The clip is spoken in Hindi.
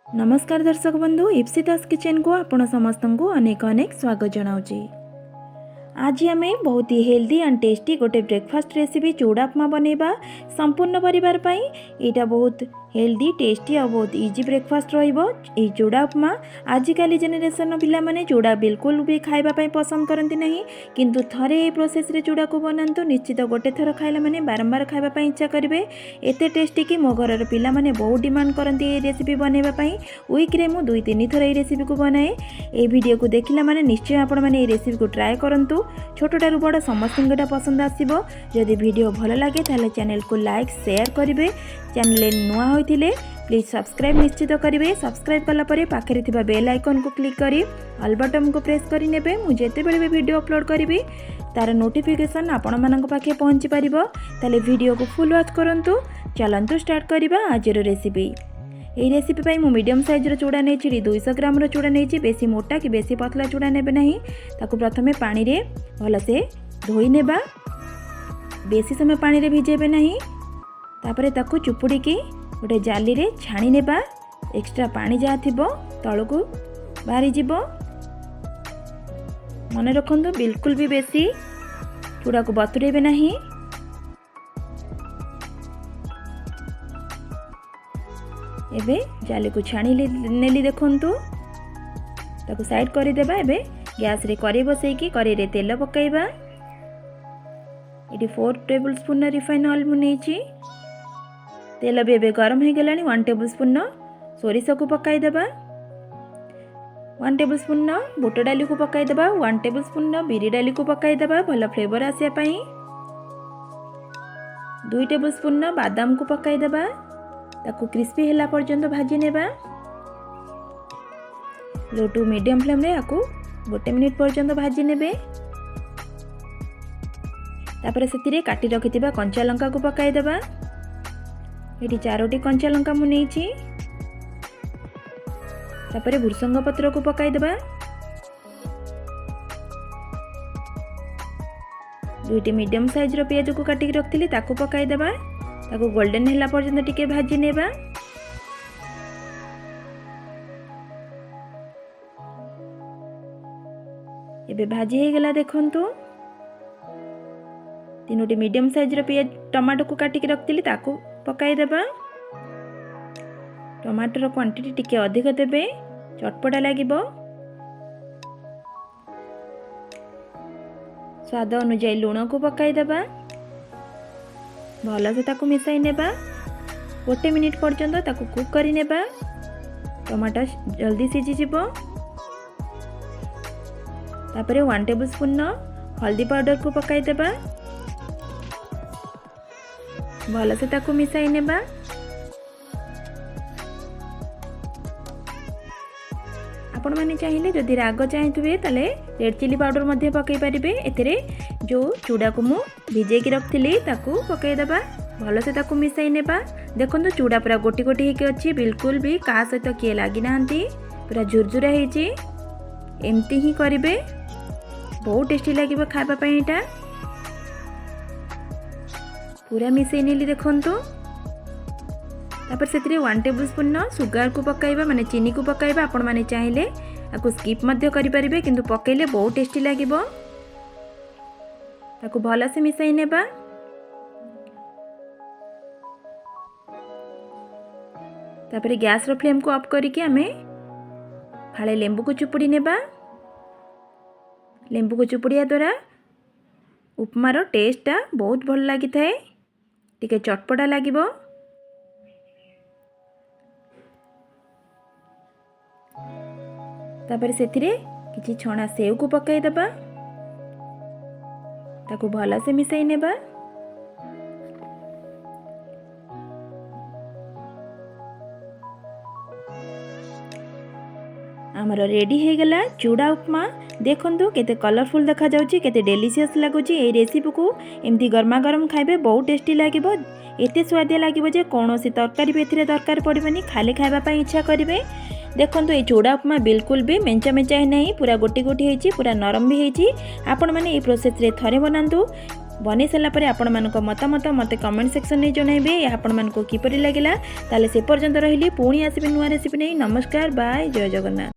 नमस्कार दर्शक बंधु इप्सिता किचन को आपण समस्त को अनेक अनेक स्वागत जनाऊँगी। आज आम बहुत ही हेल्दी एंड टेस्टी गोटे ब्रेकफास्ट रेसिपी चूड़ा उपमा बनैबा संपूर्ण परिवार पाई। एटा बहुत हेल्दी टेस्टी और बहुत इजी ब्रेकफास्ट रहिबो। ए चूड़ा उपमा आजिकाली जेनेरेशन पिला माने चूड़ा बिल्कुल भी खाइबा पाई पसंद करती नहीं, किंतु थरे ए प्रोसेस रे चूड़ा को बनातु निश्चित गोटे थर खाइला माने बारंबार खाइबा पाई इच्छा करिवे। एते टेस्टी कि मो घर पिला माने बहुत डिमांड करती ए रेसिपी बनैबा पाई। वीक रे मु 2-3 थर ए रेसिपी को बनाए। ए वीडियो को देखिला माने निश्चय आपण माने ए रेसिपी को ट्राई करंतु। छोटटारू बड़ समस्त पसंद आसो। जदि वीडियो भल लगे ताले चैनल को लाइक शेयर करेंगे। चैनल नुआ होइथिले प्लीज सब्सक्राइब निश्चित करेंगे। सब्सक्राइब कला परे पाखरे थिबा बेल आइकन को क्लिक करी ऑल बटन को प्रेस करी नेबे। मु जेते बेले भी वीडियो अपलोड करी तार नोटिफिकेशन आपण मानक पाखे पहुंची पारिबो। ताले वीडियो को फुल वॉच करंतु। चलंतु स्टार्ट करिबा आजर रेसिपी। এই রেসিপি পাই মু মিডিয়াম সাইজর চূড়া নেইছি। 200 গ্রামর চূড়া নেইছি। বেশি মোটা कि বেশি পতলা চূড়া নেবে ନାହିଁ। তাকু প্রথমে পানিরে ভালসে ধোই নেবা। বেশি সময় পানিরে ভিজেবে ନାହିଁ। তারপরে তাকু চুপুড়িকি গোটে জালিরে ছানি নেবা। এক্সট্রা পানি যা থিবো তলকু বাহারি ଯିବ। মনে রাখନ୍ତୁ बिल्कुल भी बेसी চূড়া को बतुरेबे ନାହିଁ। एबे जाली को छाणी नेली देखंतु। ताकू साइड कर देबा। एबे गैस रे करी बसैकी करी रे तेल पकाइबा। एटी 4 टेबल स्पून रिफाइन ऑयल मु नेची। तेल भी एबे गरम हो गलानी। 1 टेबल स्पून सोरिष को पकाई देबा। 1 टेबल स्पून बुट डाली को पकाई देबा। 1 टेबल स्पून बिरी डाली को पकाई देबा भल फ्लेवर आसिया पई। 2 टेबल स्पून बादाम को पकाई देबा। ताकू क्रिस्पी होला पर्यंत भाजी नेबा। लो टू मीडियम फ्लेम रे आकू 1 मिनिट पर्यंत भाजी नेबे। तापर सेतिरे काटी रखिथिबा कंचा लंका को पकाई देबा। एटी 4टी कंचा लंका मु नेइची। तापर भुरसंग पत्र को पकाई देबा। 2टी मीडियम साइज रो प्याज को काटी रखथिली ताकू पकाई देबा। ताकू गोल्डन होला पर्यंत टिके भाजी नेबा। एबे भाजी हे गेला देखंतु। 3टी मीडियम साइज रो प्याज टमाटो को काटी रखथिली ताकू पकाई देबा। टमाटर क्वांटिटी टिके अधिक देबे चटपटा लागिबो। स्वाद अनुसार लूण को पकाई देबा। भल से ताकू मिसाई नेबा। 1 मिनिट पर्यंत ताकू कुक करी नेबा। टमाटर जल्दी सिझी जिवो। तापरे 1 टेबल स्पून हल्दी पाउडर को पकाई देबा। भल से ताकू मिसाई नेबा। आपण माने चाहिए जदि राग चाहिए ताले रेड चिली पाउडर मध्य पकई पारिबे। एथिरे जो चूड़ा को मु भिजेकी रखथिली ताकू पकई देबा। भल से ताकू मिसाई नेबा। देखंतु चूड़ा पूरा गोटी गोटी हेके अछि। बिल्कुल भी का सहित किए लागी नांती। पूरा झुरझुरा हेची। एमती ही करिवे। बहुत टेस्टी लागिबो खाइबा पई। एटा पूरा मिसाई नेली देखंतु। तापर सेतिरे 1 टेबल स्पून सुगर को पकाइबा माने चीनी को पकाइबा। आपण माने चाहिए आकु स्किप मध्य करि परिबे, किंतु पकाइले बहुत टेस्टी लागिबो। ताकू भल से मिसाई नेबा। तापर गैस रो फ्लेम को ऑफ करिके आमे फाळे लेंबू को चुपुड़ी नेबा। लेंबू को चुपुड़िया द्वारा उपमा रो टेस्टा बहुत भल लागि थाए। टिके चटपटा लागिबो। तापर सेथिरे किछि छणा सेव को पकाई देबा। ताकू भल से मिसाई नेबा। आमर रेडी हे गला चूड़ा उपमा। देखंतु केते कलरफुल देखा जाउची, केते डेलीशियस लागुची। ए रेसिपी को एमती गरमा गरम खाइबे बहुत टेस्टी लागिबो। एते स्वादिया लागिबो जे कोनोसी तरकारी भी एथिरे दरकार पड़िबनी। खाली खाइबा पई इच्छा करिवे। देखंतु ए चूड़ा उपमा बिल्कुल भी मेंचा मेंचा है नहीं। पूरा गोटी गोटी हेची। पूरा नरम भी हेची। आपण माने ए प्रोसेस रे थरे बनांतु। बनै सारा पर आपण मानक मतामत मते कमेंट सेक्शन में जनइबे आपण मानक किपरि लागिला। ताले से पर्यंत रहिली पुणी आसिबे नुआ रेसिपी नै। नमस्कार, बाय, जय जगन्नाथ।